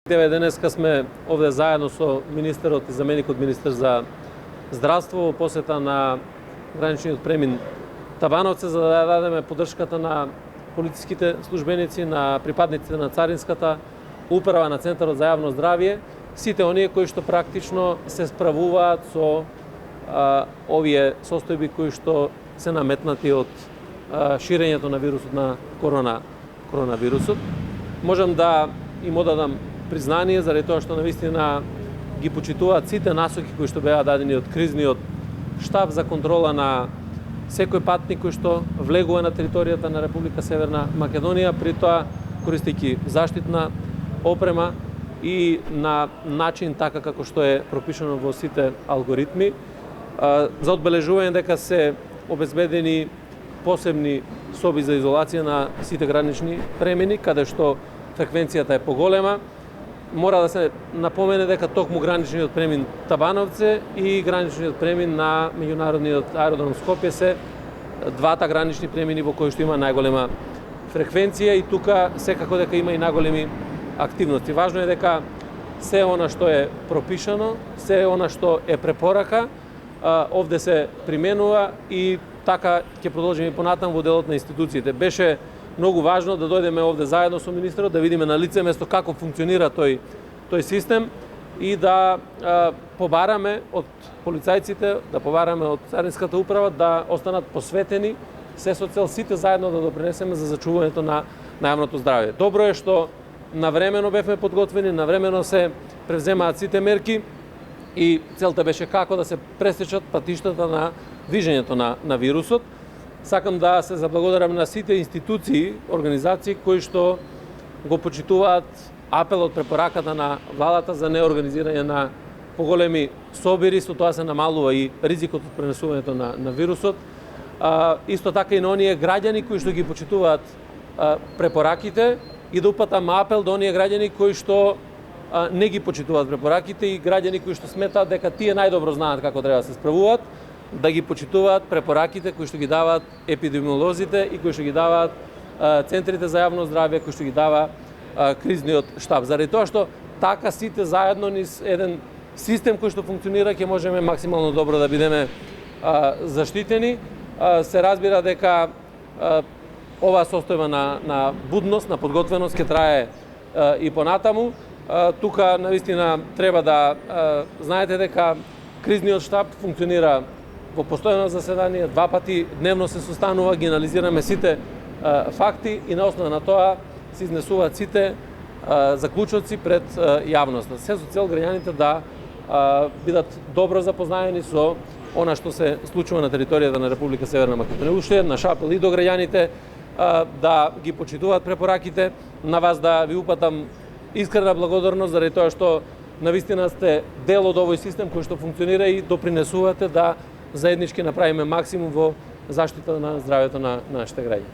Денеска сме овде заедно со министерот и заменикот министер за здравство во посета на граничниот премин Табановце, за да дадеме поддршката на полициските службеници, на припадниците на Царинската управа, на Центарот за јавно здравје, сите оние кои што практично се справуваат со овие состојби кои што се наметнати од ширењето на вирусот на коронавирусот. Можам да им одадам признание заради тоа што навистина ги почитуваат сите насоки кои што беа дадени од кризниот штаб за контрола на секој патник кој што влегува на територијата на Република Северна Македонија, при тоа користејќи заштитна опрема и на начин така како што е пропишано во сите алгоритми. За одбележување дека се обезбедени посебни соби за изолација на сите гранични премини, каде што фреквенцијата е поголема. Мора да се напомене дека токму граничниот премин Табановце и граничниот премин на меѓународниот аеродром Скопје се двата гранични премини во кои што има најголема фреквенција и тука секако дека има и најголеми активности. Важно е дека се она што е пропишано, се она што е препорака, овде се применува и така ќе продолжиме понатаму во делот на институциите. Беше многу важно да дојдеме овде заедно со министерот, да видиме на лице место како функционира тој систем и да побараме од полицајците, да побараме од Царинската управа да останат посветени се со цел сите заедно да допринесеме за зачувувањето на јавното здравје. Добро е што навремено бевме подготвени, навремено се превземаат сите мерки и целта беше како да се пресечат патиштата на движењето на вирусот. Сакам да се заблагодарам на сите институции, организации кои што го почитуваат апелот, препораката на владата за неорганизирање на поголеми собири, со тоа се намалува и ризикот од пренесувањето на вирусот. Исто така и на оние граѓани кои што ги почитуваат препораките и да упатам апел до оние граѓани кои што не ги почитуваат препораките и граѓани кои што сметаат дека тие најдобро знаат како треба да се справуваат, да ги почитуваат препораките кои што ги даваат епидемиолозите и кои што ги даваат центрите за јавно здравје, кои што ги дава кризниот штаб. Заради тоа што така сите заедно низ еден систем кој што функционира ќе можеме максимално добро да бидеме заштитени. Се разбира дека оваа состојба на будност, на подготвеност ќе трае и понатаму. Тука навистина треба да знаете дека кризниот штаб функционира во постојано заседание, 2 пати дневно се состанува, ги анализираме сите факти и на основа на тоа се изнесуваат сите заклучоци пред јавноста. Се со цел граѓаните да бидат добро запознаени со она што се случува на територијата на Република Северна Македонија. Уште една апел и до граѓаните да ги почитуваат препораките, на вас да ви упатам искрена благодарност заради тоа што навистина сте дел од овој систем кој што функционира и допринесувате да заеднички направиме максимум во заштита на здравјето на нашите граѓани.